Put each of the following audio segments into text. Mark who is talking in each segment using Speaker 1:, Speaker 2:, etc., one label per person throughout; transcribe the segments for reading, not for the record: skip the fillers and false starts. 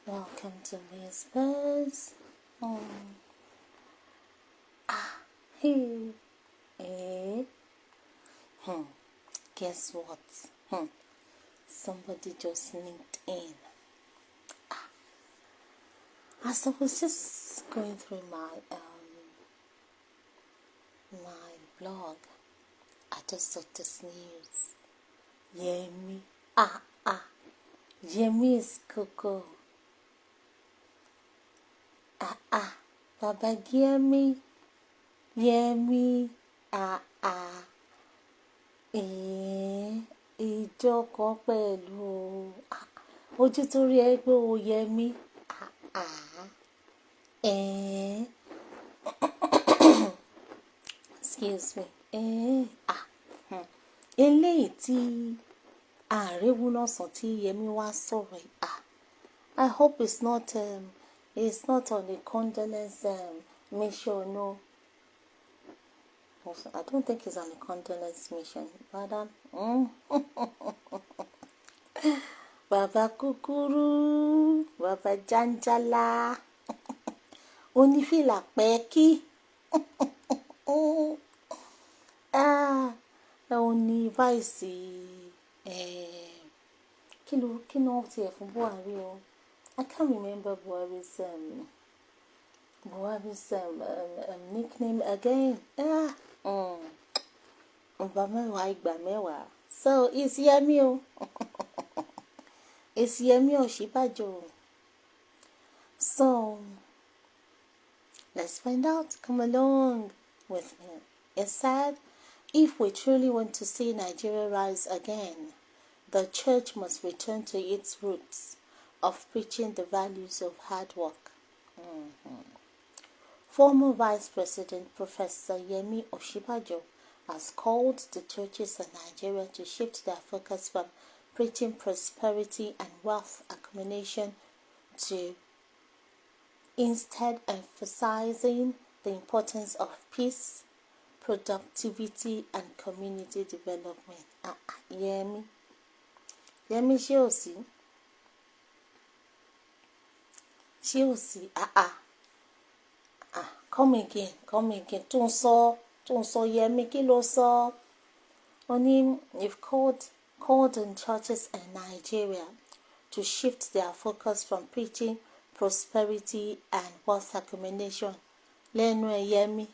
Speaker 1: Welcome to Whispers. Hey. Eh. Guess what? Somebody just sneaked in. As I was just going through my blog, I just saw this news. Yemi. Yemi is Coco. Baba Yemi. Yemi. Ìjọkọ̀ pẹ̀lú ojú tó rí ẹ pé ó Yẹmí. Excuse me. Eléyìí tí ààrẹ wúlọ́sàn tí Yẹmí wá sọ̀rọ̀ I hope it's not on a condolence mission, no. I don't think it's on a condolence mission, but Bàbá kúkúrú, bàbá jàǹjàlá, onífìlà pẹ́ẹ́kí, òní vice kí ni wọ́n ti ẹ̀ fún Buhari o? I can't remember Buhari's nickname again. Ọba mẹ́wàá ìgbà mẹ́wàá. So it's Yemi o. It's Yemi Ọ̀ṣínbàjò. So let's find out. Come along with me. It said, if we truly want to see Nigeria rise again, the church must return to its roots of preaching the values of hard work. Former Vice President Professor Yemi Ọ̀ṣínbàjò has called the churches in Nigeria to shift their focus from preaching prosperity and wealth accumulation to instead emphasizing the importance of peace, productivity, and community development. Yemi ṣé ò sí? Ṣé ò sí? Come again. Tó ń sọ Yemi kí ló sọ? Only you've called on churches in Nigeria to shift their focus from preaching prosperity and wealth accumulation. Lẹ́nu ẹ̀ Yemi.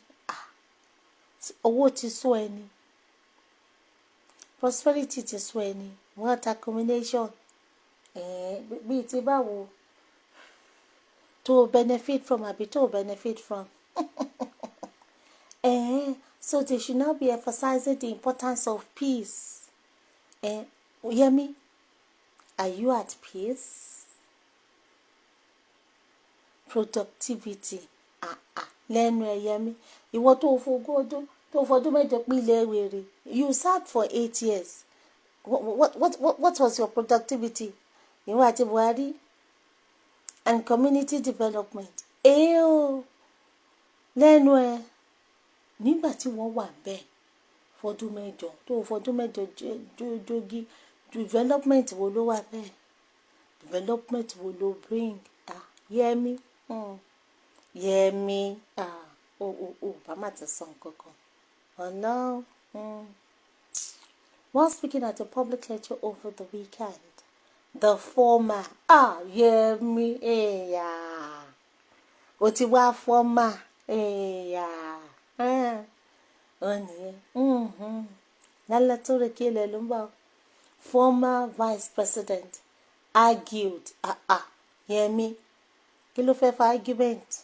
Speaker 1: Owó ti sú ẹni. Prosperity ti sú ẹni. Wealth accumulation. Bí ti báwo? To benefit from àbí to benefit from. So they should now be emphasizing the importance of peace. Yemi, are you at peace? Productivity. Lẹ́nu ẹ̀ Yemi. Ìwọ tó fọdún mẹ́jọ pílẹ̀ wèrè. You sat for 8 years. What was your productivity? Ìwọ àti Buhari. And community development. Lẹ́nu ẹ̀. Nígbà tí wọ́n wà bẹ́ẹ̀ fọdún mẹ́jọ jogi development wo ló wà bẹ́ẹ̀? Development wo ló bring? Yemi. Yemi. Bá má ti sọ nǹkan kan. No. While speaking at a public lecture over the weekend, the former Yemi ó ti wá former former vice president argued Yemi kí ló fẹ́ fa argument?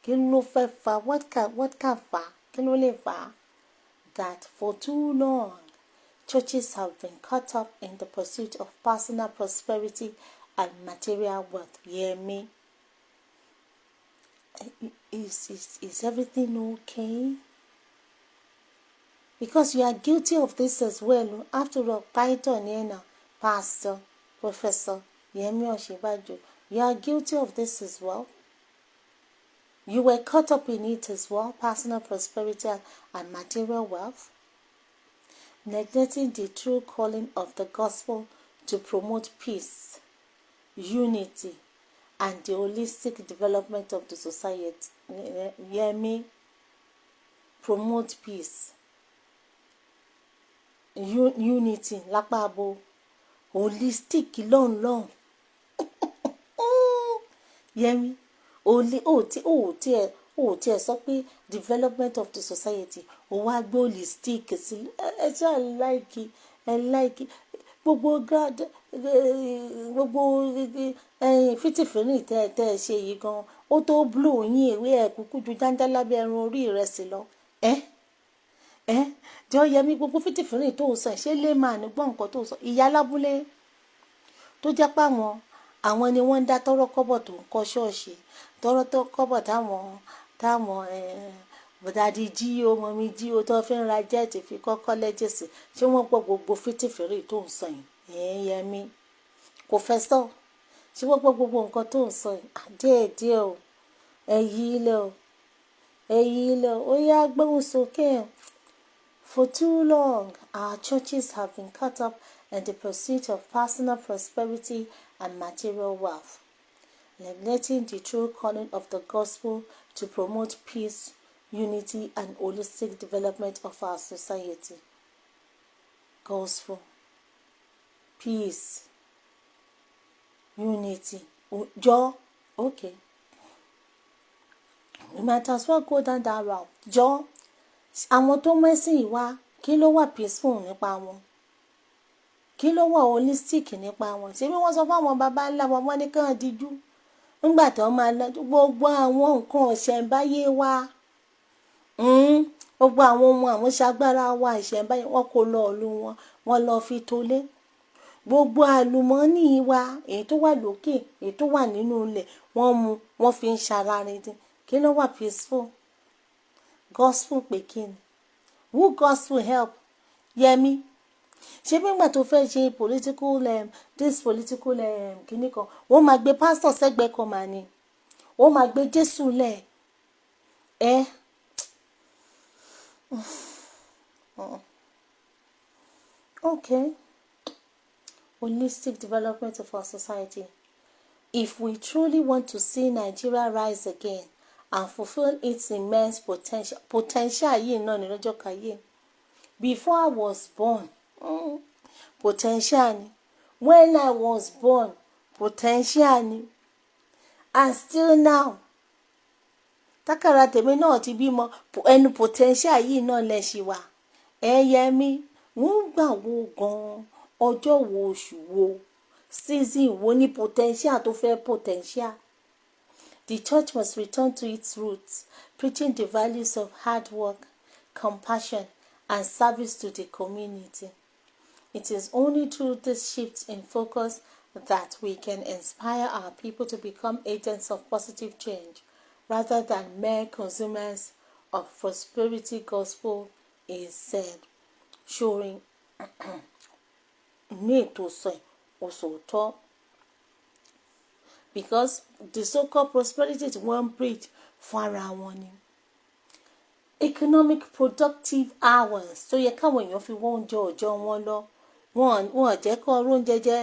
Speaker 1: Kí ló fẹ́ fa? What can fa? Kí ló lè fa? That for too long churches have been caught up in the pursuit of personal prosperity and material wealth. Yemi, is everything okay? Because you are guilty of this as well. After all, Python, Pastor, Professor Yemi Ọ̀ṣínbàjò, you are guilty of this as well. You were caught up in it as well, personal prosperity and material wealth, neglecting the true calling of the gospel to promote peace, unity, and the holistic development of the society. Yemi, promote peace, unity, lápá abo, holistic lọ́n. Yemi, ó tiẹ̀ sọ pé development of the society, ó wá gbé holistic sí ẹ ṣáà láìkí gbogbo fìtìfìrì tẹ́ ẹ ṣe yìí gan ó tó blow yín ewé ẹ̀ kúkú ju jáńjá lábẹ́ ẹran orí ìrẹsì lọ jọ Yẹmi, gbogbo fìtìfìrì tó sọ ṣé lè máa ní gbọ́ nǹkan tó sọ. Ìyá alábúlé tó jẹ́ pé àwọn ni wọ́n ń dá tọ́rọ́ kọ́bọ̀ tó ń kọ́ ṣọ́ọ̀ṣì, tọ́rọ́ tó kọ́bọ̀ táwọn bọ̀dàdì jí o mọ̀mí jí o tó fi ń ra jẹ́ẹ̀tì fi kọ́ kọ́lẹ́jì sí, ṣé wọ́n gbọ́ gbogbo fìtìfìrì tó ń sọ yìí Yẹmi kò fẹ́ sọ, ṣé wọ́n gbọ́ gbogbo nǹkan tó ń sọ yìí díẹ̀ o ẹ yí ilẹ̀ ó yá gbóhùn sókè. For too long, our churches have been caught up in the pursuit of personal prosperity and material wealth, neglecting the true calling of the gospel to promote peace, unity, and holistic development of our society. Gospel, peace, unity. Okay. We might as well go down that route. Àwọn tó mẹ́sìn wá kí ló wà peaceful nípa wọn, kí ló wà holistic nípa wọn. Ṣé bí wọ́n sọ fún àwọn baba ńlá wọn ní kàn díjú nígbà tó máa lọ gbogbo àwọn nǹkan ìṣẹ̀ǹbáyé wa gbogbo àwọn ohun àmúṣagbára wa ìṣẹ̀ǹbáyé wọn kò lọ ìlú wọn lọ fi tolé. Gbogbo àlùmọ́ọ́nì wa èyí tó wà lókè èyí tó wà nínú ilẹ̀ wọ́n fi ń ṣararin dín. Kí ló wà peaceful? Gospel pé kí ni? Who gospel help? Yẹmi, ṣé bí ìgbà tó fẹ́ ṣe political kìíní kan wọ́n máa gbé pastor sẹ́gbẹ̀ẹ́ kan mà ní, wọ́n máa gbé Jésù lẹ̀ Okay. Holistic development of our society. If we truly want to see Nigeria rise again and fulfill its immense potential yìí náà ní lọ́jọ́ kayé. Before I was born, potential ni. When I was born, potential ni. And still now, tákàrà tèmi náà ti bímọ ẹnu potential yìí náà lẹ ṣì wà. Yẹmi, wọ́n gbà wo gan-an, ọjọ́ wo, oṣù wo, season wo ní potential tó fẹ́ potential. The church must return to its roots, preaching the values of hard work, compassion, and service to the community. It is only through this shift in focus that we can inspire our people to become agents of positive change, rather than mere consumers of prosperity gospel is said. Showing me to say also talk. Because the so-called prosperity is one preach for ara wọn ni. Economic productive hours tó yẹ káwọn èèyàn fi wọ́n oúnjẹ ọjọ́ wọn lọ wọ́n jẹ́ kó oúnjẹ jẹ.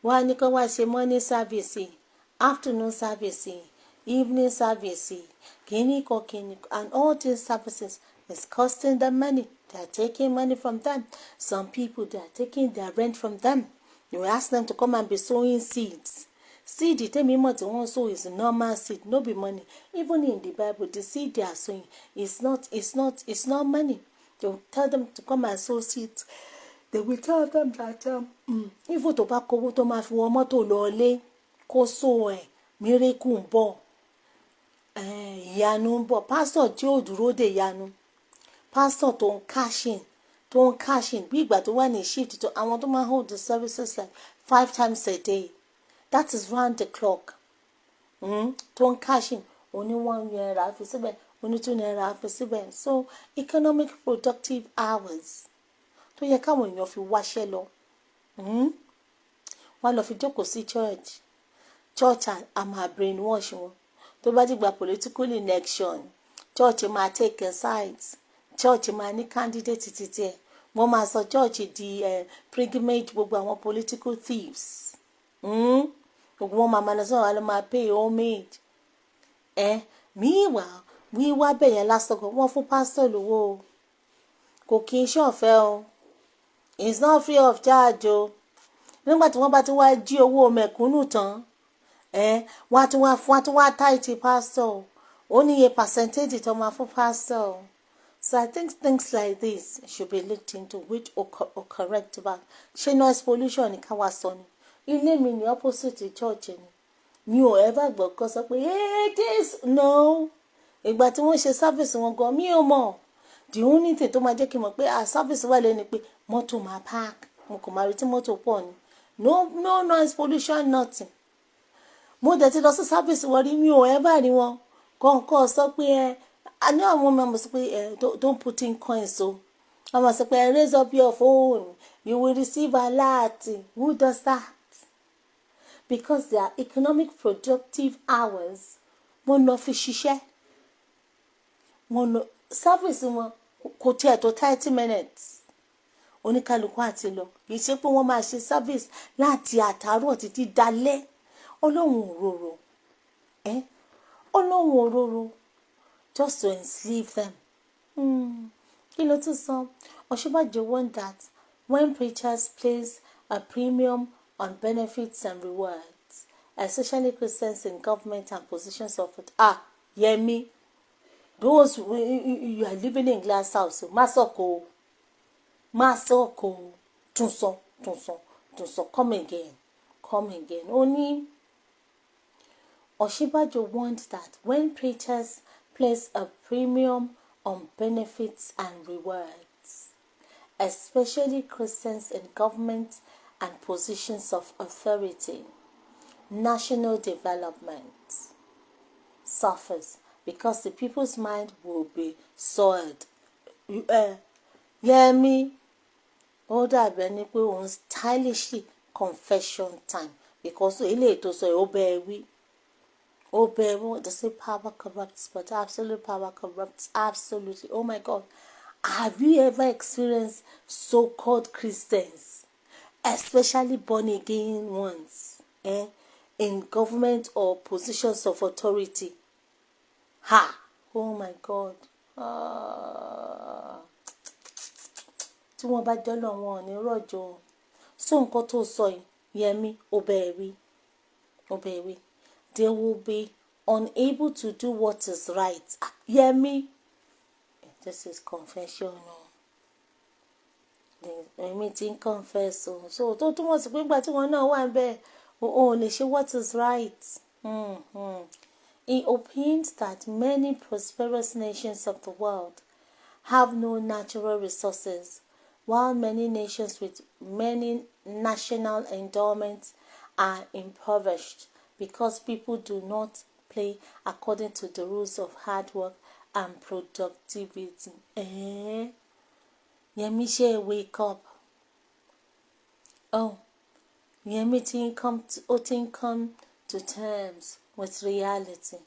Speaker 1: Wọ́n á ní kó wá ṣe morning service, afternoon service, evening service, kìíní, and all these services is costing them money. They are taking money from them. Some people, they are taking their rent from them. You ask them to come and be sowing seeds. Seed, tẹ́mi mọ̀ tí wọ́n sow is normal seed, no be money. Even in the Bible, the seed they are sowing is not money. They will tell them to come and sow seeds. They will tell them that even tó bá kówó tó máa fi wọ mọ́tò lọlé kó sow miracle ń bọ̀, ìyanu ń bọ̀. Pastor tí ò dúró de ìyanu, pastor tó ń cash in bí ìgbà tó wà ní shift tó àwọn tó máa hold the services like 5 times a day. That is round the clock. Tó ń cash in, oní ₦1 fi síbẹ̀, oní ₦2 fi síbẹ̀. So economic productive hours tó yẹ káwọn èèyàn fi wáṣẹ́ lọ. Wọ́n lọ fi jókòó sí church a máa brainwash wọn. Tó bá dìgbà political election, church máa take sides, church máa ní candidate títí ẹ̀. Wọ́n máa sọ church di pilgrimage gbogbo àwọn political thieves. Gbogbo wọn máa lọ sọ́wọ́ ló máa pay homage. Meanwhile wíwá bẹ̀yẹn lásán kan wọ́n fún pásítọ̀ lówó o. Kò kí n ṣọ̀fẹ́ o. It's not free of charge o. Nígbà tí wọ́n bá ti wá jí owó mẹ̀kúnnù tán, wọ́n á tún wá táìtì pásítọ̀ o. Ó ní iye percentage tó máa fún pásítọ̀ o. So I think things like this should be looked into, which or correct back. Ṣé noise pollution ní ká wá sọ ni? Ilé mi ní opposite church ni. Mi ò ever gbọ́ kọ́ sọ pé this no. Ìgbà tí wọ́n ṣe service wọn gan mi ò mọ̀. The only thing tó máa jẹ́ kí n mọ̀ pé service wà lẹ́ni pé mọ́tò máa park. Mo kò máa rí tí mọ́tò pọ̀ ni. No noise pollution nothing. Mo dẹ̀ ti lọ sí service wọn rí mi ò ever rí wọn. Kọ̀ọ̀kan sọ pé I know a woman must say, don't put in coins, so I must say, raise up your phone, you will receive a lot. Who does that? Because their economic productive hours wọ́n lọ fi ṣiṣẹ́. Wọ́n lọ service wọn kò tiẹ̀ tó 30 minutes. Oníkálukú àti lọ. Kì í ṣe pé wọ́n máa ṣe service láti àtàárọ̀ títí dalẹ́. Ọlọ́run òróró. Ọlọ́run òróró. Just to enslave them. Kí ló tún sọ? Ọ̀ṣínbàjò warned that when preachers place a premium on benefits and rewards, especially Christians in government and positions of yemi, those you are living in glass house, Masoko, Tunso, come again. Only Ọ̀ṣínbàjò warned that when preachers place a premium on benefits and rewards, especially Christians in government and positions of authority, national development suffers because the people's mind will be soiled. Yemi, ó dàbí ẹni pé òun stylishly confession time because ilé ètò sọ ó bẹ́ẹ̀ wí. Oh, baby, they say power corrupts, but absolute power corrupts absolutely. Oh my God. Have you ever experienced so-called Christians, especially born-again ones, in government or positions of authority? Oh my God. Tí wọ́n bá jọ́ lọ wọn ò ní rọ̀jò. So nǹkan tó sọ yìí, Yẹmi, ó bẹ́ẹ̀ wí. They will be unable to do what is right. Yemi, this is confession. The meeting confess. So, tó túmọ̀ sí pé ìgbà tí wọ́n náà wà ńbẹ̀, ó lè ṣe what is right. He opined that many prosperous nations of the world have no natural resources, while many nations with many national endowments are impoverished because people do not play according to the rules of hard work and productivity. Yemi ṣe wake up. Yemi ti come to terms with reality.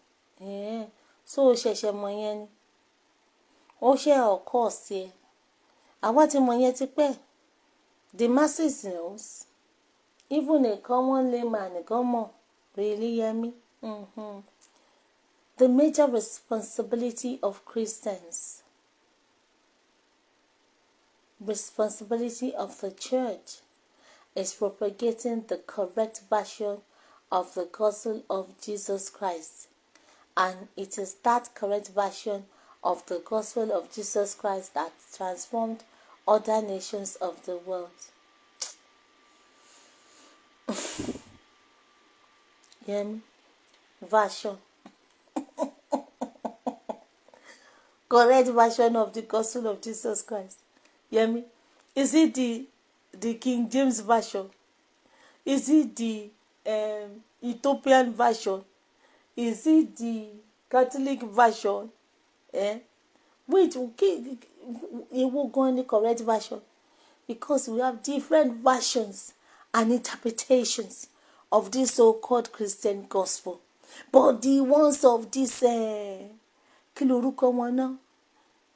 Speaker 1: So ṣẹ̀ṣẹ̀ mọ̀ yẹn ni. Ó ṣe ọkọ̀ sí ẹ. Àwa ti mọ̀ yẹn ti pẹ́. The masses knows. Even a common layman gan mọ̀. Really, Yemi? The major responsibility of Christians, responsibility of the church, is propagating the correct version of the gospel of Jesus Christ. And it is that correct version of the gospel of Jesus Christ that transformed other nations of the world. Yemi, version. Correct version of the gospel of Jesus Christ. Yemi, is it the King James version? Is it the Ethiopian version? Is it the Catholic version? Wait, okay, it will go on the correct version because we have different versions and interpretations of this so-called Christian gospel. But the ones of this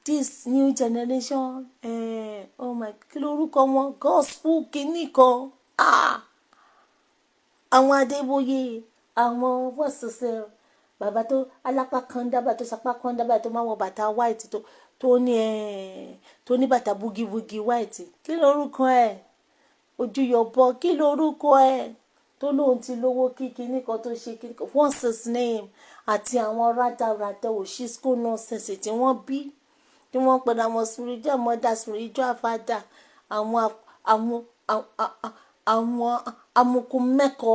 Speaker 1: this new generation, oh my, gospel kiniko. àwọn Adébóyè, àwọn bọ́sọ̀sẹ̀ bàbá tó alápá kan dábàá tó sapá kan dábàá tó máa wọ bàtà white tó ní bàtà búgibúgi white, kí lorúkọ ẹ̀? Ojú yọbọ, kí lorúkọ ẹ̀? Tó lóun ti lówó kíkí nìkan tó ṣe kíkọ, what's his name? Àti àwọn rádaràdà òṣì school nonsense tí wọ́n bí, tí wọ́n pẹ̀lú àwọn spiritual mother, spiritual father, àwọn amukumẹ́kọ,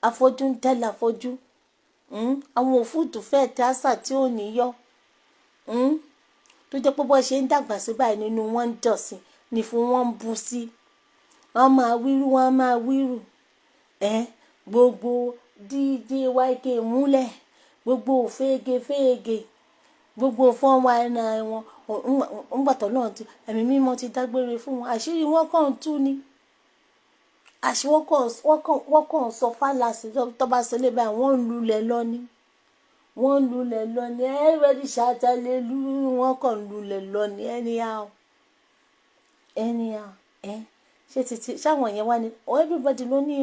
Speaker 1: afọ́jú ń tẹ̀lé afọ́jú, àwọn òfúùtù fẹ́ tẹ àṣà tí ò ní yọ, tó jẹ́ pé bó ṣe ń dàgbà sí báyìí nínú wọn ń dọ̀ sí ni fún wọn ń bu sí, wọ́n máa wíru, gbogbo DJ YK múlẹ̀, gbogbo òfégefége, gbogbo fọ́nwá ẹ̀nà wọn ń gbàtọ̀ náà tí ẹ̀mí mímọ́ ti dágbére fún wọn, àṣírí wọn kàn ń tú ni, àṣírí wọ́n kàn ń sọ fálàsì tó bá ṣẹlẹ̀ báyìí wọ́n ń lulẹ̀ lọ ni, everybody shout hallelujah, wọ́n kàn ń lulẹ̀ lọ ni anyhow, ṣé títí ṣáwọn yẹn wá ní everybody ló ní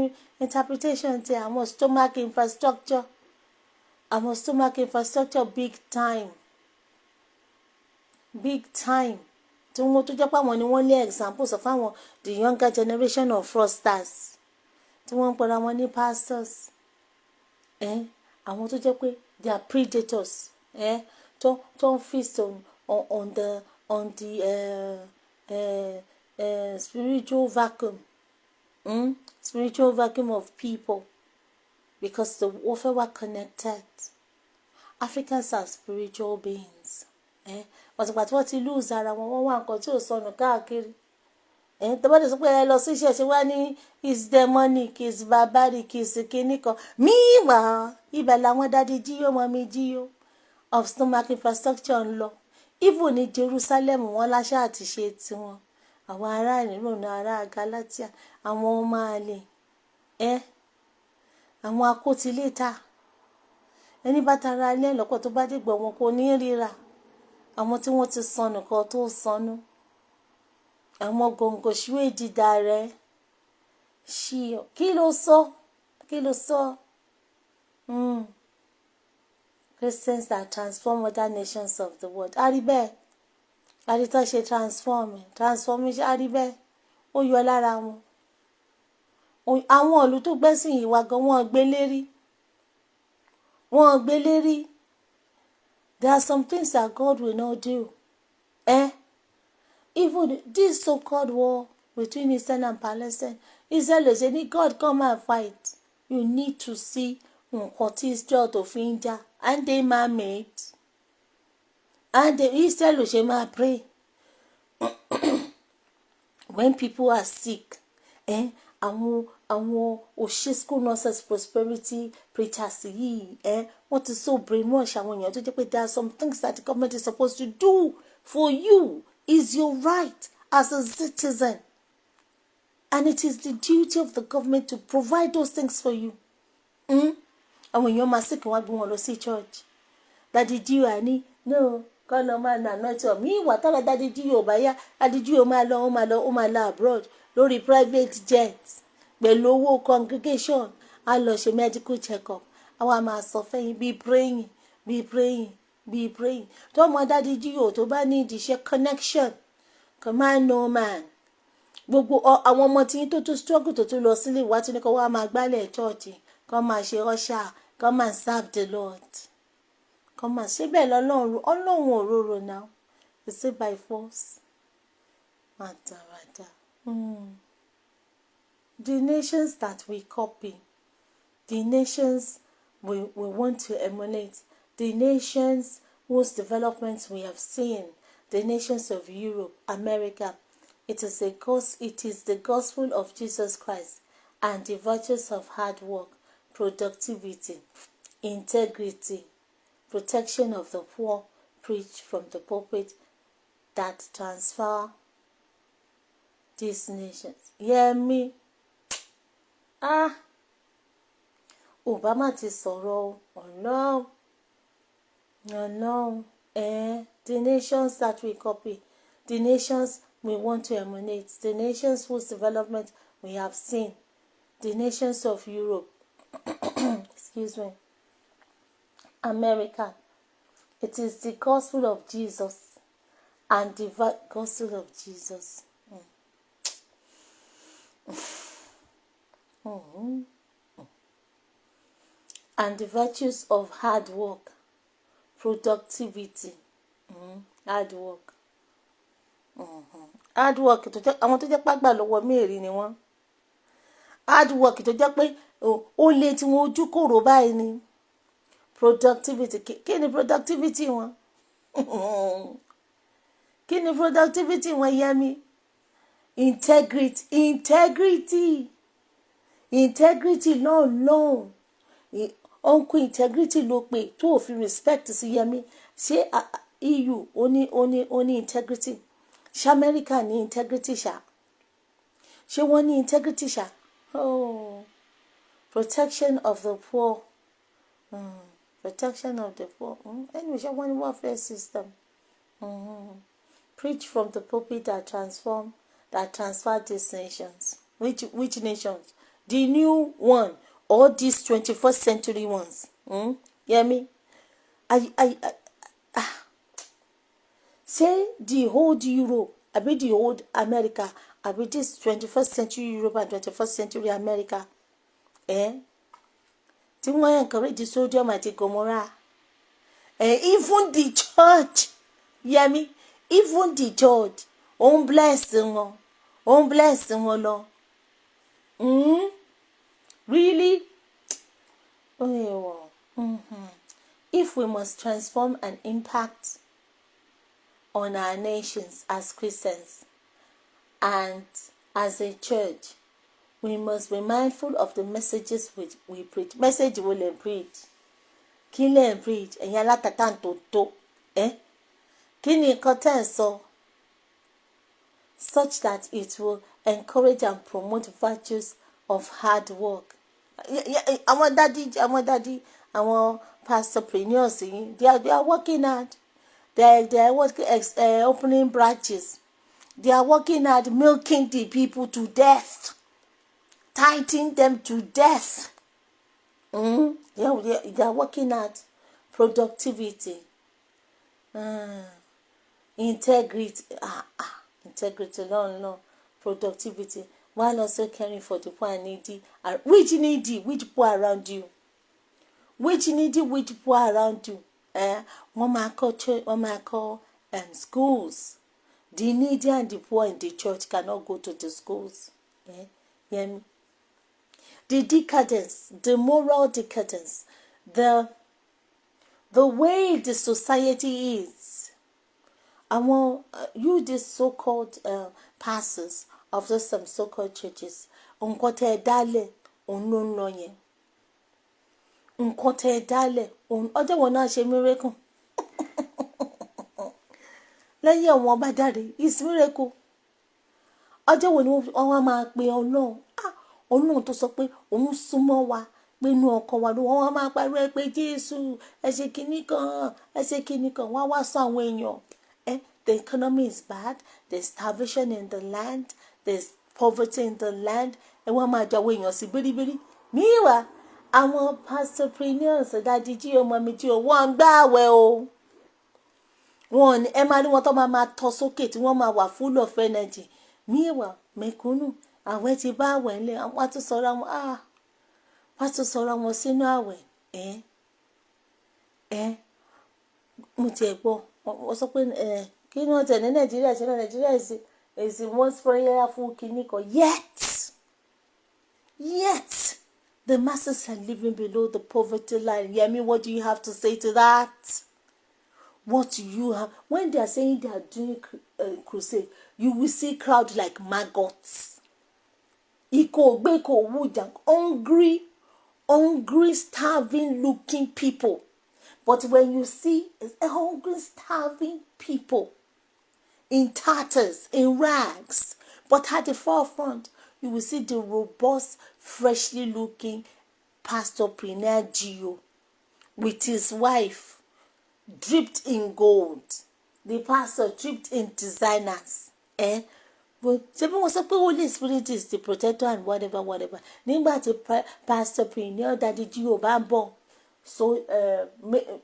Speaker 1: interpretation ti àwọn stomach infrastructure big time tí wọ́n tó jẹ́ pé àwọn ni wọ́n lé examples of àwọn the younger generation of fraudsters tí wọ́n ń pera wọn ní pastors, àwọn tó jẹ́ pé they are predators, tó ń feast on the spiritual vacuum of people, because the warfare were connected. Africans are spiritual beings, ọ̀sùnpá tí wọ́n ti lose ara wọn, wọ́n wá nǹkan tí ò sọnù káàkiri, tó bá dé sọ pé ẹ lọ sí ṣẹ̀ṣẹ̀ wá ní is demonic, is barbaric, is kíní kan, míwàá ibẹ̀ làwọn dádì jíyó mọ́mí jíyó of stomach infrastructure ń lọ, even ní Jerusalem wọn láṣà àti ṣe tiwọn, àwọn ará ìrìnà ará Galatia, àwọn ọmọ àlè, àwọn akótiléta, ẹni bá tara ilé lọ́pọ̀ tó bá dìgbà wọn kò ní ríra, àwọn tí wọ́n ti sọnù kan tó sọnù, àwọn gòǹgò ṣíwé ìdìdà rẹ̀ ṣí ọ, kí ló sọ? Christians that transform other nations of the world, àríbẹ́ àrítọ́ ṣe transformation, àríbẹ́ ó yọ lára wọn, àwọn ìlú tó gbẹ́sìn yìí wá gan wọ́n gbé lérí, there are some things that God will not do, even this so-called war between Israel and Palestine, Israel is saying God come and fight, you need to see nǹkan tí Israel tó fi ń jà, and they man-made, and Israel ṣe máa pray when people are sick, àwọn òṣìṣkú nonsense prosperity preachers yìí, wọ́n ti so brainwash àwọn èèyàn tó jẹ́ pé there are some things that the government is supposed to do for you, is your right as a citizen, and it is the duty of the government to provide those things for you. Àwọn èèyàn máa sick wọ́n gbé wọn lọ sí church, dadi jí wà ní no kọ́ lọ máa nà náà tí ọ̀mí ìwà tára dadi jí yóò bá yá, dadi jí yóò máa lọ abroad lórí private jet pẹ̀lú owó congregation, a lọ ṣe medical check-up, àwa máa sọ fẹ́yìn be praying tó mọ dadi jí yóò tó bá ní ìdíṣẹ́ connection kan máa no man, gbogbo àwọn ọmọ tí tó struggle tó lọ sílé ìwà tí ní kọ́ wá máa gbálẹ̀ church, kọ́ máa ṣe russia, kọ́ máa serve the Lord, kọ́ máa ṣe bẹ́ẹ̀ ọlọ́run òróró now, is it by force? Matarada. The nations that we copy, the nations we want to emulate, the nations whose developments we have seen, the nations of Europe, America, it is the gospel of Jesus Christ and the virtues of hard work, productivity, integrity, protection of the poor preached from the pulpit that transfer these nations. Yemi, Obama ti sọ̀rọ̀ no, the nations that we copy, the nations we want to emulate, the nations whose development we have seen, the nations of Europe, excuse me, America. It is the gospel of Jesus and the gospel of Jesus. And the virtues of hard work, productivity. Hard work. Hard work tó jẹ́ àwọn tó jẹ́ pàgbà lọ́wọ́ mẹ́rin ni wọ́n. Hard work tó jẹ́ pé ó lé tí wọ́n ojú kòrò báyìí ni. Productivity. Kí ni productivity wọn? Kí ni productivity wọn, Yẹmi? Integrity náà. Uncle integrity ló pé tó ò fi respect sí Yẹmi. Ṣé EU ó ní integrity? Ṣé America ní integrity ṣá? Ṣé wọ́n ní integrity ṣá? Oh, protection of the poor. Protection of the poor. Anyway, ṣé wọ́n ní welfare system? Preach from the pulpit that transfer these nations. Which nations? The new one or these 21st century ones? Yẹmi? Say the old Europe, I mean the old America, I mean this 21st century Europe and 21st century America. Tí wọ́n encourage the sodium àti Gomorrah. Even the church, Yẹmi, even the church, bless wọn lọ. Really? If we must transform and impact on our nations as Christians and as a church, we must be mindful of the messages which we preach. Message will and preach. Kí lẹ̀ ń preach? Ẹ̀yin alátàtà tó. Kí ni nǹkan tẹ́ ń sọ? Such that it will encourage and promote virtues of hard work. Àwọn pastorpreneurs, they are working hard. They are working, opening branches. They are working hard, milking the people to death, tithing them to death. They are working hard. Productivity, integrity, no, productivity. While also caring for the poor and needy. Which poor around you? Which poor around you? One might call schools. The needy and the poor in the church cannot go to the schools. The decadence, the moral decadence, the way the society is. You these so-called pastors of some so-called churches, unkote dale ló yẹn. Unkote dale ọjọ́ wọn náà ṣe miracle. Lẹ́yìn àwọn bá jáde, it's miracle. Ọjọ́ wo ni wọ́n máa pe Ọlọ́run tó sọ pé òun súnmọ́ wa pé inú ọkàn wa ló wọ́n máa pariwo pé Jésù ẹ ṣe kinní kan wọ́n wá sọ àwọn èèyàn. The economy is bad. There's starvation in the land. There's poverty in the land. Wọ́n máa jọ àwọn èèyàn sí bíríbírí. Meanwhile, àwọn pastorpreneurs Daddy G Mommy G wọ́n ń gbààwẹ̀ o. Wọ́n ní máa rí wọn tó máa tọ́ sókè tí wọ́n máa wà full of energy. Meanwhile, mẹ̀kúnnù àwẹ̀ ti bá àwẹ̀ ńlẹ̀ wọ́n tún sọra wọn sínú àwẹ̀. Mo tiẹ̀ gbọ́ wọ́n sọ pé kí ni wọ́n tẹ̀ ní Nàìjíríà ṣe náà Nàìjíríà is the most prayerful kìnnìkan yet the masses are living below the poverty line. Yemi, what do you have to say to that? What do you have? When they are saying they are doing crusade, you will see crowd like maggots. Hungry, starving looking people. But when you see hungry, starving people in tatters, in rags, but at the forefront, you will see the robust, freshly looking pastorpreneur Gio with his wife, dripped in gold. The pastor dripped in designers, But ṣebí wọ́n sọ pé Holy Spirit is the protector and whatever whatever. Nígbà tí Pastor Piniel Daddy Gio bá ń bọ̀, so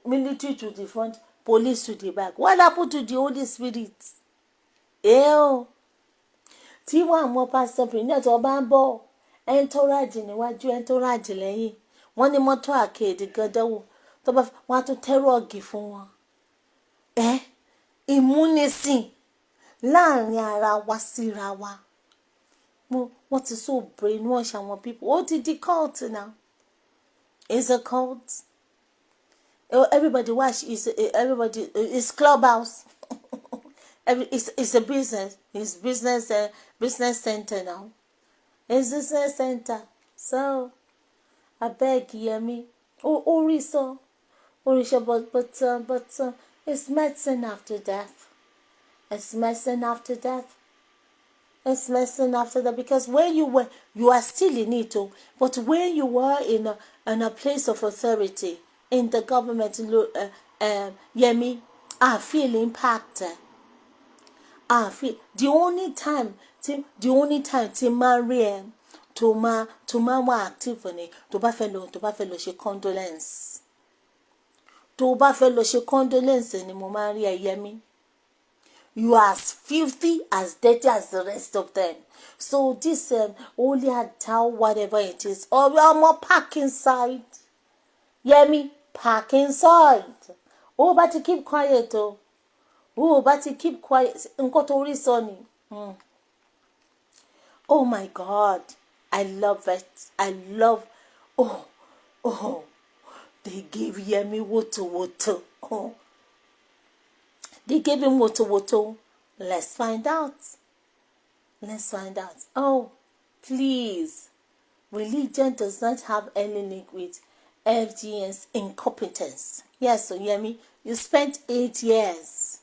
Speaker 1: military to the front, police to the back. What happened to the Holy Spirit? Ew. Tí wọ́n àwọn Pastor Piniel tó bá ń bọ̀, entourage níwájú, entourage lẹ́yìn. Wọ́n ní mọ́tò àkèdè gàdánwò. Tó bá wọ́n á tún tẹ́rọ̀gì fún wọn. Ìmúnisìn láàrin ara wa síra wa. Wọ́n ti so brainwash àwọn people. Ó ti di cult now. It's a cult. Everybody watch. Everybody is clubhouse. It's a business. It's business center now. It's business center. So I beg Yemi. Orisha, but it's medicine after death. It's medicine after death. It's medicine after that, because when you are still in it, but when you are in a place of authority in the government, Yemi, I feel impacted. I feel the only time to marry to ma wa active ni to bá fẹ́ lọ ṣe condolence. Tó bá fẹ́ lọ ṣe condolence ni mo máa rí Yemi. You are as filthy, as dirty as the rest of them. So this only had town, whatever it is. Or we are more park inside. Yemi, park inside. Oh, but to keep quiet, oh. Oh, but to keep quiet. Oh my God. I love it. I love. Oh. They gave Yemi woto. Oh. They gave him woto. Let's find out. Oh, please. Religion does not have any link with FGN's incompetence. Yes, so Yemi, you spent 8 years.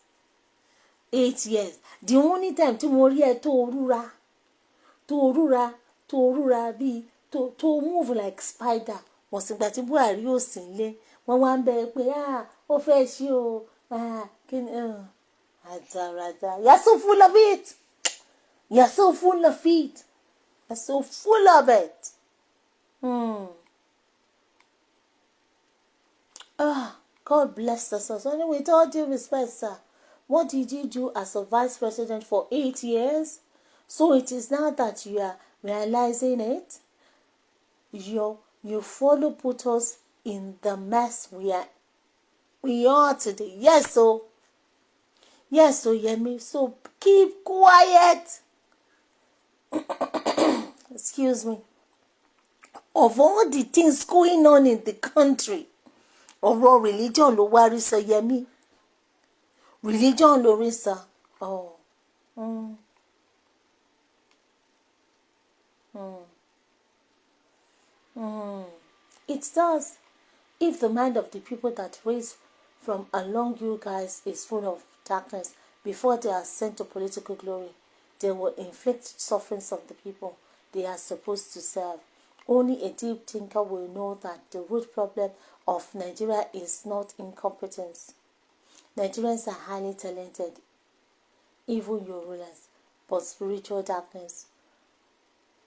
Speaker 1: 8 years. The only time to worry to move like spider was ìgbà tí Buhari ò sí nílé. Wọ́n wá ń bẹ pé ó fẹ́ ṣe o. You're so full of it. You're so full of it. You're so full of it. God bless us. So anyway, with all due respect, sir, what did you do as a vice president for 8 years? So it is now that you are realizing it. You follow put us in the mess we are today. Yes, so Yemi, so keep quiet. Excuse me. Of all the things going on in the country, ọ̀rọ̀ religion ló wá rí sọ Yemi. Religion ló rí sọ. It does. If the mind of the people that raise from among you guys is full of darkness, before they are sent to political glory, they will inflict sufferings on the people they are supposed to serve. Only a deep thinker will know that the root problem of Nigeria is not incompetence. Nigerians are highly talented, even your rulers, but spiritual darkness.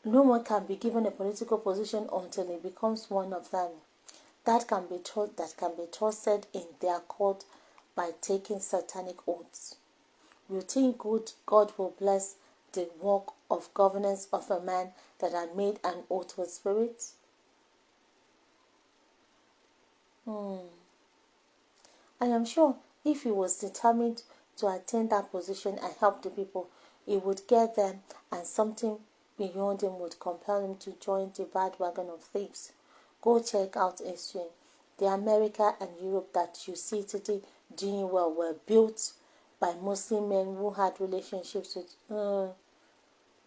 Speaker 1: No one can be given a political position until he becomes one of them. That can be trusted in their court by taking satanic oaths. You think God will bless the work of governance of a man that had made an oath with spirits? I am sure if he was determined to attain that position and help the people, he would get them, and something beyond him would compel him to join the bandwagon of thieves. Go check out history. The America and Europe that you see today doing well were built by Muslim men who had relationships with,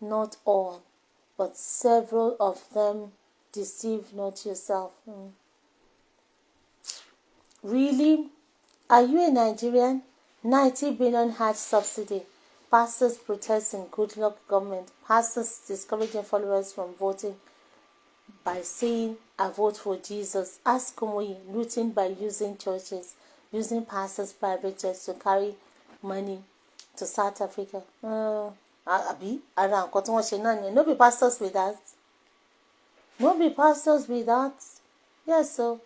Speaker 1: not all, but several of them. Deceive not yourself. Really? Are you a Nigerian? 90 billion Hajj subsidy. Pastors protesting good luck government. Pastors discouraging followers from voting by saying, I vote for Jesus. Ask Komoyi, looting by using churches, using pastors' private jets to carry money to South Africa. àbí ara nǹkan tí wọ́n ṣe náà nìyẹn. No be pastors with that. No be pastors with that. Yes, so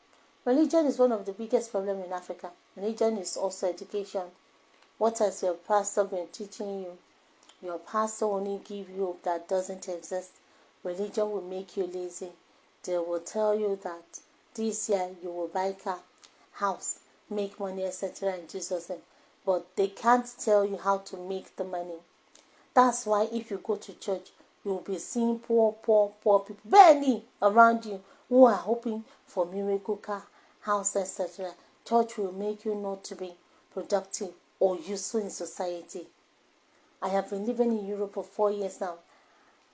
Speaker 1: religion is one of the biggest problems in Africa. Religion is also education. What has your pastor been teaching you? Your pastor only give you hope that doesn't exist. Religion will make you lazy. They will tell you that this year you will buy car, house, make money, etc. in Jesus' name. But they can't tell you how to make the money. That's why if you go to church, you'll be seeing poor people, barely around you, who are hoping for miracle car, house, etc. Church will make you not to be productive or useful in society. I have been living in Europe for 4 years now.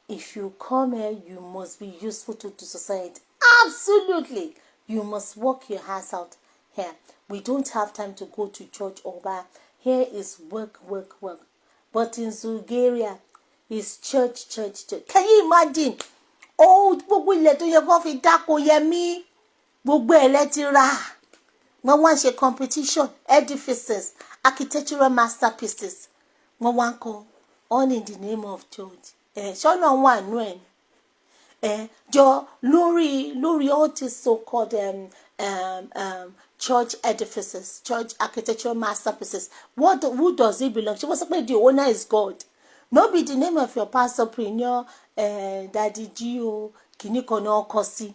Speaker 1: If you come here, you must be useful to society. Absolutely. You must work your ass out here. We don't have time to go to church or bar. Here is work. But in Bulgaria, it's church. Can you imagine? Oh, gbogbo ilẹ̀ tó yẹ kó fi dáko yẹmi, gbogbo ẹ̀ ti rà. Wọ́n wá ń ṣe competition, edifices, architectural masterpieces. Wọ́n wá ń kọ́ all in the name of church. Ṣọ́nà wà nú ẹ̀. Jọ lórí all these so-called church edifices, church architectural masterpieces. Who does it belong? She was saying the owner is God. No be the name of your pastor, Prinyo, Daddy Gio, Kinikono Kosi.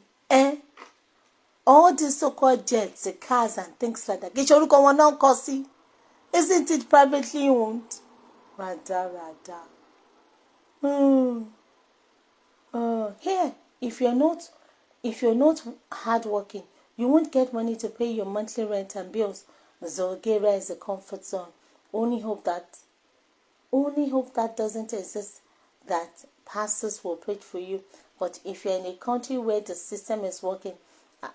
Speaker 1: All these so-called jets, cars, and things like that. Gishoruko Wono Kosi. Isn't it privately owned? Rada. Here, if you're not hardworking, you won't get money to pay your monthly rent and bills. Bulgaria is a comfort zone. Only hope that doesn't exist, that pastors will pray for you. But if you're in a country where the system is working,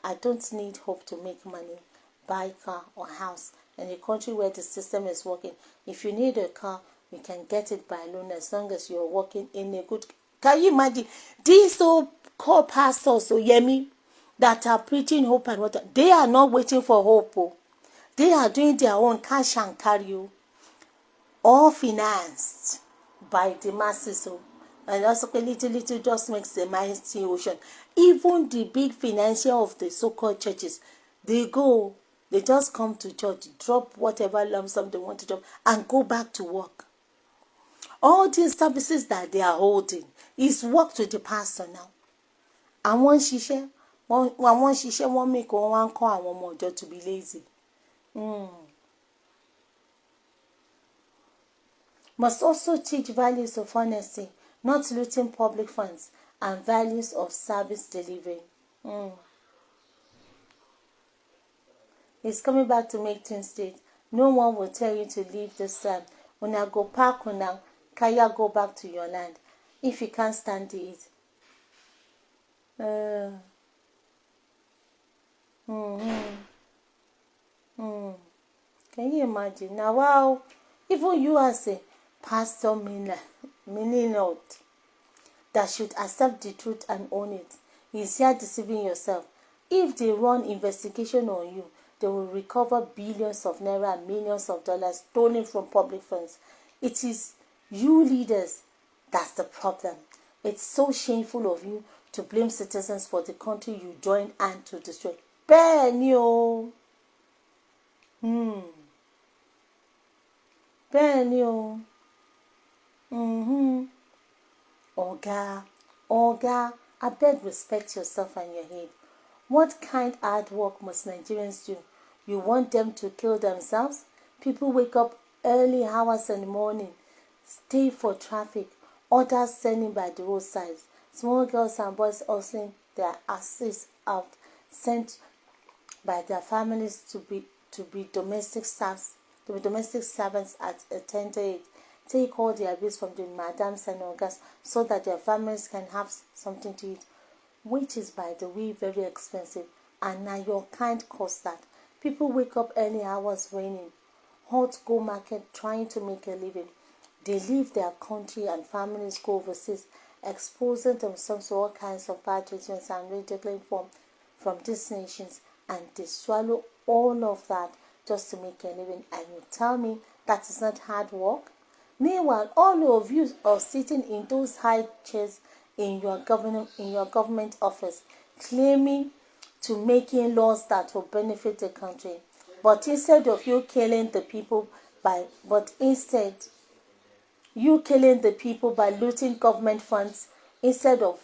Speaker 1: I don't need hope to make money, buy car or house. In a country where the system is working, if you need a car, you can get it by loan as long as you're working in a good. Can you imagine these so-called pastors, yemi, that are preaching hope and water? They are not waiting for hope. They are doing their own cash and carry, all financed by the masses. And also little just makes the mighty ocean. Even the big financier of the so-called churches, they just come to church, drop whatever lump sum they want to drop, and go back to work. All these services that they are holding is work to the pastor now. And one ṣiṣẹ́, wọ́n make one call and one more just to be lazy. Must also teach values of honesty, not looting public funds, and values of service delivery. It's coming back to make things straight. No one will tell you to leave this land. When I go back now, can you go back to your land? If you can't stand it. Can you imagine? Now, wow, even you as a pastor meaning not, that should accept the truth and own it. Is here deceiving yourself. If they run investigation on you, they will recover billions of naira and millions of dollars stolen from public funds. It is you leaders that's the problem. It's so shameful of you to blame citizens for the country you joined and to destroy. Benio. Benio. Oga, I beg respect yourself and your head. What kind hard work must Nigerians do? You want them to kill themselves? People wake up early hours in the morning, stay for traffic, others standing by the roadsides. Small girls and boys hustling their asses out, sent by their families to be domestic servants at a tender age. Take all the abuse from the madams and ogas so that their families can have something to eat, which is, by the way, very expensive. And now your kind cost that. People wake up early hours raining, hot go market trying to make a living. They leave their country and families go overseas, exposing themselves to all kinds of bad treatments and ridiculing from these nations, and they swallow all of that just to make a living. And you tell me that is not hard work? Meanwhile, all of you are sitting in those high chairs in your government office, claiming to making laws that will benefit the country. But instead of you killing the people by looting government funds instead of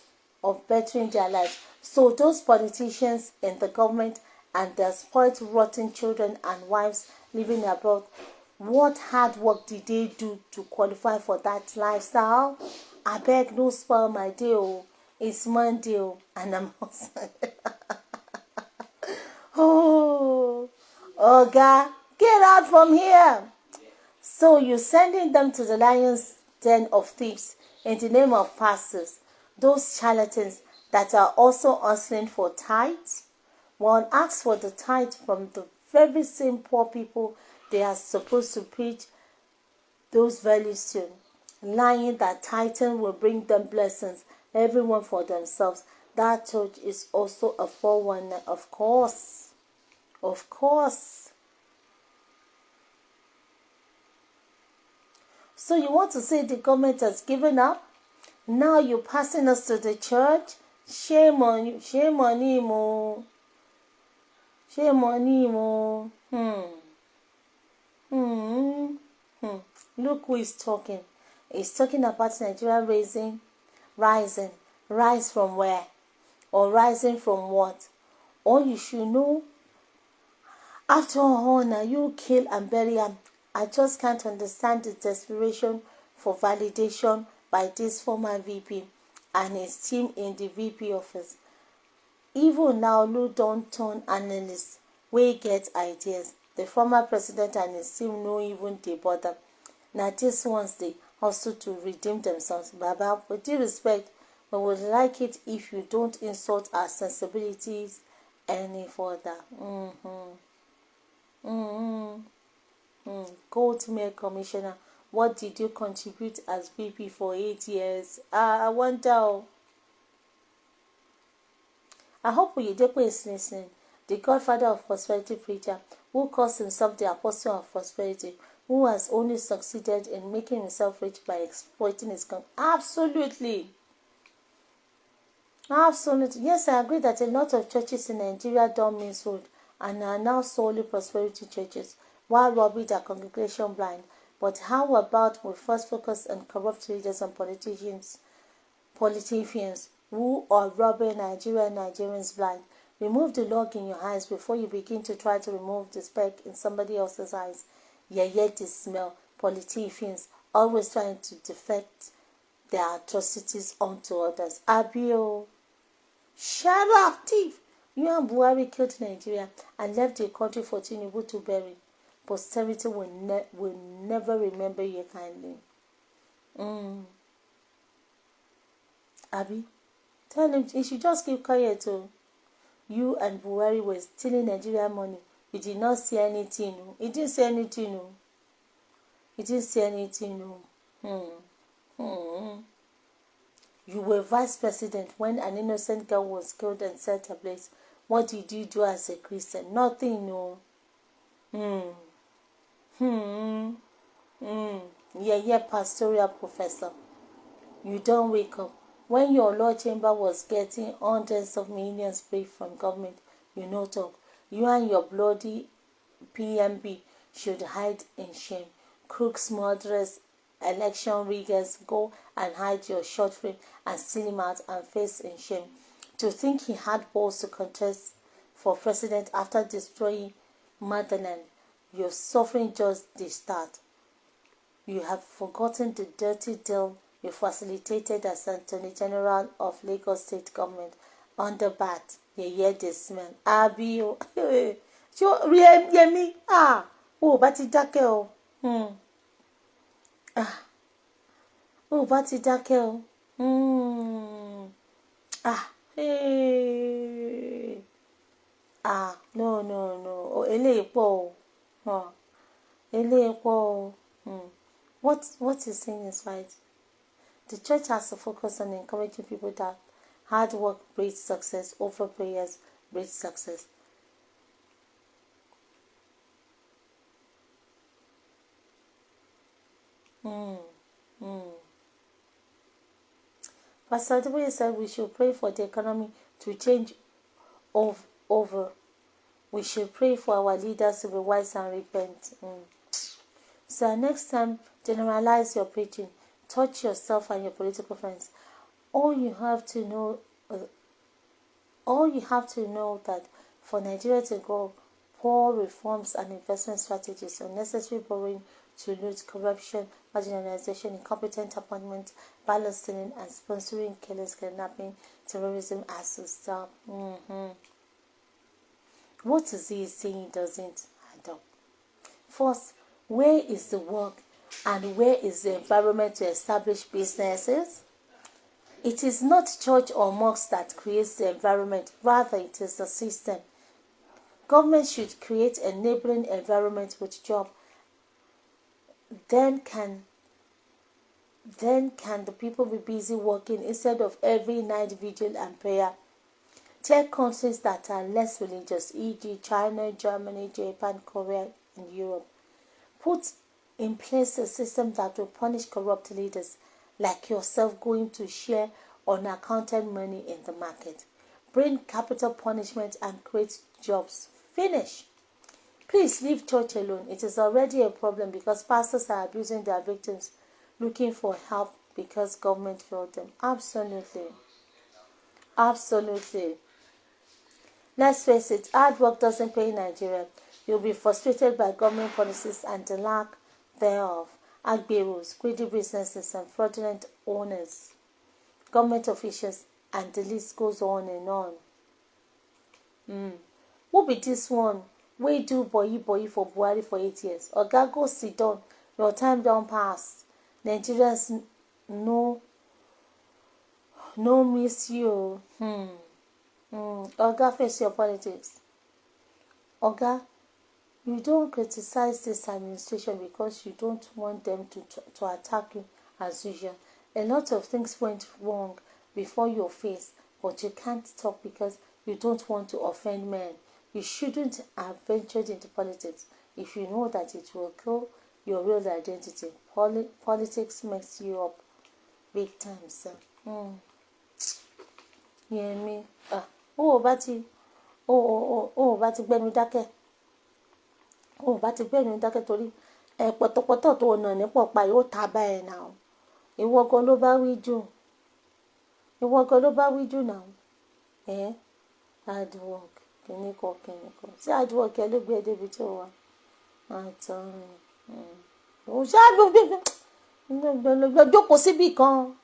Speaker 1: bettering their lives. So those politicians in the government and their spoiled, rotten children and wives living abroad, what hard work did they do to qualify for that lifestyle? I beg, no spoil my day. Oh, it's Monday, and I'm oh, God, get out from here. So you're sending them to the lion's den of thieves in the name of pastors, those charlatans that are also hustling for tithes. One asks for the tithe from the very same poor people they are supposed to preach those very soon, lying that tithing will bring them blessings, everyone for themselves. That church is also a 419, of course. Of course. So you want to say the government has given up? Now you're passing us to the church? Shame on you. Shame on him. Oh. Shame on him. Oh. Look who is talking. He's talking about Nigeria rising. Rise from where? Or rising from what? All you should know, after all, now you kill and bury him. I just can't understand the desperation for validation by this former VP and his team in the VP office. Even now, Lou don't turn analysts, we get ideas. The former president and his team know even they bother. Now these ones they also to redeem themselves. Baba, with due respect, we would like it if you don't insult our sensibilities any further. Gold Mail Commissioner, what did you contribute as VP for 8 years? I wonder. I hope Oyedepo is listening. The godfather of prosperity preacher, who calls himself the apostle of prosperity, who has only succeeded in making himself rich by exploiting his country. Absolutely. Yes, I agree that a lot of churches in Nigeria don't misfold and are now solely prosperity churches, while robbing their congregation blind. But how about we first focus on corrupt leaders and politicians who are robbing Nigeria and Nigerians blind? Remove the log in your eyes before you begin to try to remove the speck in somebody else's eyes. Yet they smell politicians always trying to deflect their atrocities onto others. Abio, shut up, thief! You and Buhari killed Nigeria and left the country for Tinubu to bury. Posterity will never remember you kindly. Abi, tell him he should just keep quiet. You and Buhari were stealing Nigerian money. You did not see anything. He didn't say anything. He didn't say anything. You were vice president when an innocent girl was killed and set ablaze. What did you do as a Christian? Nothing, no. Yeah, pastoral professor. You don't wake up. When your Lord Chamber was getting hundreds of millions paid from government, you no talk. You and your bloody PMB should hide in shame. Crooks, murderers, election riggers, go and hide your short frame and steal him out and face in shame. To think he had balls to contest for president after destroying motherland, your suffering just the start. You have forgotten the dirty deal you facilitated as Attorney General of Lagos State Government under BAT. You hear the smell. Abio. Yemi. Bá ti dákẹ́ o. Bá ti dákẹ́ o. No. Eléyìí pọ̀ o. Eléyìí pọ̀ o. What he's saying is right. The church has to focus on encouraging people that hard work breeds success over prayers breeds success. Mm. Mm. Pastor Adeboye said we should pray for the economy to change over. We should pray for our leaders to be wise and repent. So next time, generalize your preaching. Touch yourself and your political friends. All you have to know that for Nigeria to go, poor reforms and investment strategies, unnecessary borrowing to lose, corruption, marginalization, incompetent appointments, ballot stealing, and sponsoring killings, kidnapping, terrorism has to stop. What is he saying doesn't add up? First, where is the work and where is the environment to establish businesses? It is not church or mosque that creates the environment, rather it is the system. Government should create enabling environment with job. Then can the people be busy working instead of every night vigil and prayer. Take countries that are less religious, e.g. China, Germany, Japan, Korea, and Europe. Put in place a system that will punish corrupt leaders like yourself going to share unaccounted money in the market. Bring capital punishment and create jobs. Finish. Please leave church alone. It is already a problem because pastors are abusing their victims, looking for help because government failed them. Absolutely. Let's face it, hard work doesn't pay in Nigeria. You'll be frustrated by government policies and the lack thereof. Agberos, greedy businesses, and fraudulent owners, government officials, and the list goes on and on. Who be this one? We do boy for Buhari for 8 years. Oga, go sit down. Your time don't pass. Nigerians no miss you. Oga, face your politics. Oga, you don't criticize this administration because you don't want them to attack you as usual. A lot of things went wrong before your face, but you can't talk because you don't want to offend men. You shouldn't have ventured into politics if you know that it will kill your real identity. Politics makes you up big time, sir. Yemi, bá ti gbẹ́nu dákẹ́. Bá ti gbẹ́nu dákẹ́ torí pọ̀tọ̀pọ̀tọ̀ tó nà ní pọ̀pá yóò ta bá ẹ̀ náà. Ìwọ gan ló bá wí jù náà. Hard work kìnnìkan. Tí hard work ẹ ló gbé ẹ débi tó wà. Jókòó síbì kan.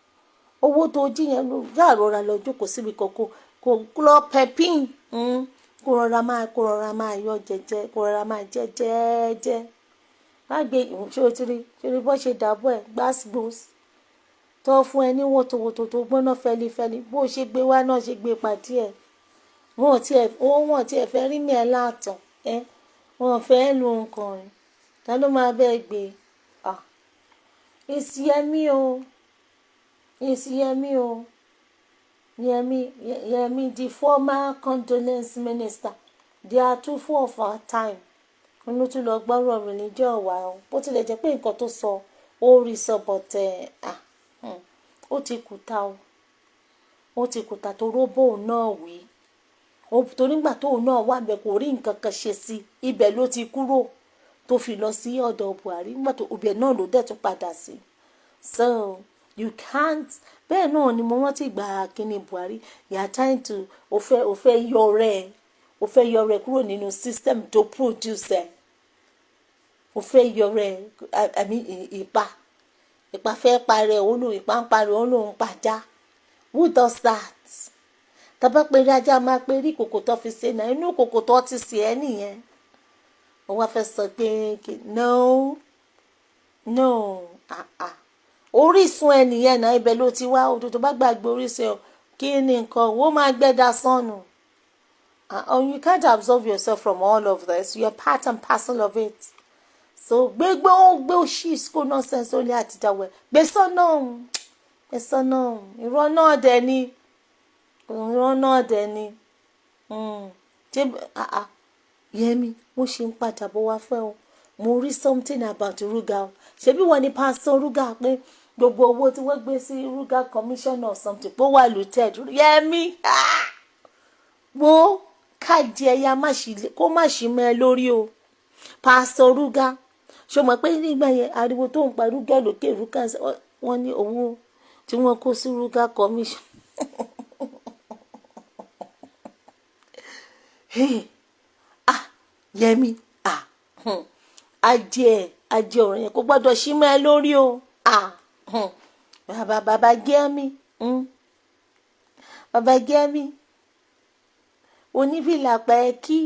Speaker 1: Owó tó jí yẹn ló rọra lọ jókòó síbì kan kò lọ pẹpín. Kó rọra máa yọ jẹ́jẹ́, kó rọra máa jẹ́jẹ́. Má gbé ṣòrí bó ṣe dàbọ̀ ẹ̀ gbásgbós tó fún ẹ ní wòtòwòtò tó gbóná fẹ́lifẹ́li bó ṣe gbé wá náà ṣe gbé pàdé ẹ̀. Wọ́n tí ẹ fẹ́ rí mi ẹ̀ látàn wọ́n fẹ́ lu nǹkan rẹ̀ ta ló máa bẹ́ẹ̀ gbé. It's Yemi o. Yemi, the former condolence minister. They are too full of our time. Inú tún lọ gbọ́rọ̀ religion wà o. Bó tilẹ̀ jẹ́ pé nǹkan tó sọ ó rí sọ but ó ti kùtà tó róbó náà wí. Torí nígbà tóun náà wà bẹ́ẹ̀ kò rí nǹkan kan ṣe sí ibẹ̀ ló ti kúrò tó fi lọ sí ọ̀dọ̀ Buhari nígbà tó ibẹ̀ náà ló dẹ̀ tún padà sí. So you can't. Bẹ́ẹ̀ náà ni mo rántí ìgbà kíní Buhari. You are trying to o fẹ́ yọ rẹ kúrò nínú system tó produce ẹ̀. O fẹ́ yọ rẹ ìpà fẹ́ parẹ́ ìpà ń parẹ́ olóhùn pàjá. Who does that? Tàbá pé ajá máa pé rí kòkò tó fi ṣe náà inú kòkò tó ti ṣe ẹ́ nìyẹn. Ó wá fẹ́ sọ pé no. Orísun ẹ nìyẹn náà ibẹ̀ ló ti wá odò tó bá gbàgbé orísun ẹ kí ni nǹkan ó máa gbẹ́dá sọ́nù. You can't absolve yourself from all of this. You're part and parcel of it. So gbé òṣì school nonsense ó lé àtijọ́ gbé sọ́nà ìrọ̀ náà dẹ̀ ni. Yẹmi wọ́n ṣe ń padà bọ̀ wá fẹ́ o mo rí something about RUGA o ṣebí wọ́n ní pásítọ̀ RUGA pé gbogbo owó tí wọ́n gbé sí RUGA commission or something pé ó wà looted Yẹmi wo káàdì ẹ̀yà kó má ṣì mọ́ ẹ lórí o pásítọ̀ RUGA ṣo mọ̀ pé nígbà yẹn ariwo tó ń pa RUGA lókè RUGA wọ́n ní owó tí wọ́n kó sí RUGA commission Yẹmi ajé ọ̀rọ̀ yẹn kò gbọ́dọ̀ ṣí mọ́ ẹ lórí o bàbá Yẹmi bàbá Yẹmi onífìlà pẹ́ẹ́kí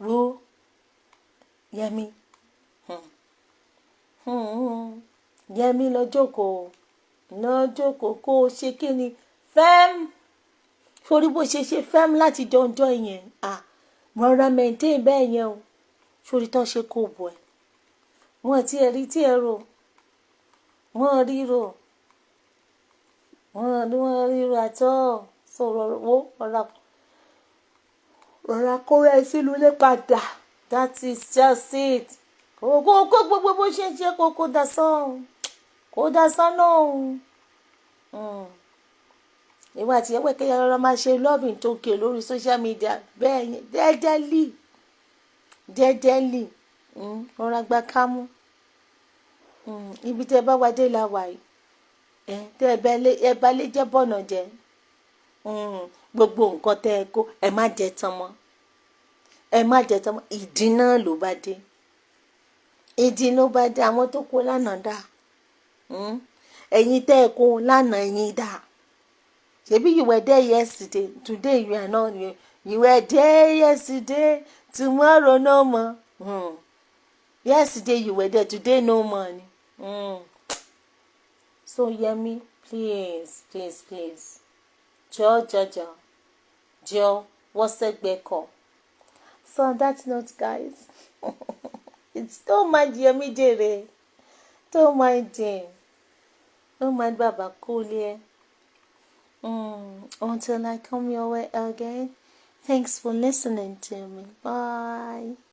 Speaker 1: wo Yẹmi Yẹmi lọ jókòó kó o ṣe kí ni fẹ́m sórí bó ṣe fẹ́m láti jọjọ́ yẹn rọra maintain bẹ́ẹ̀ yẹn o sórí tán ṣe kó bọ̀ ẹ́ wọ́n ti rí tí ẹ rò wọ́n ríro àtọ́ sọ̀rọ̀ wo rọra kó rẹ sínú ilé padà that is just it kó gbogbo bó ṣe kó dá sán náà ìwà àti ẹwẹ́ kẹ́yà rọra máa ṣe loving tó kè lórí social media bẹ́ẹ̀ yẹn dẹ́dẹ́lì rọra gba kámú ibi tẹ́ bá wá dé la wà yìí tẹ́ ẹ bá lè jẹ́ bọ̀nà jẹ́ gbogbo nǹkan tẹ́ ẹ kó ẹ má jẹ tán mọ́ ìdí náà ló bá dé àwọn tó kó lánàá dà ẹ̀yin tẹ́ ẹ kó lánàá ẹ̀yin dà. Maybe you were there yesterday. Today you are not. You were there yesterday. Tomorrow no more. Yesterday you were there. Today no money. So Yemi, please. Joe, what's that back call? So on that note, guys, it's don't mind Yemi Jere. Don't mind him. Don't mind Baba Cool. Until I come your way again, thanks for listening to me. Bye.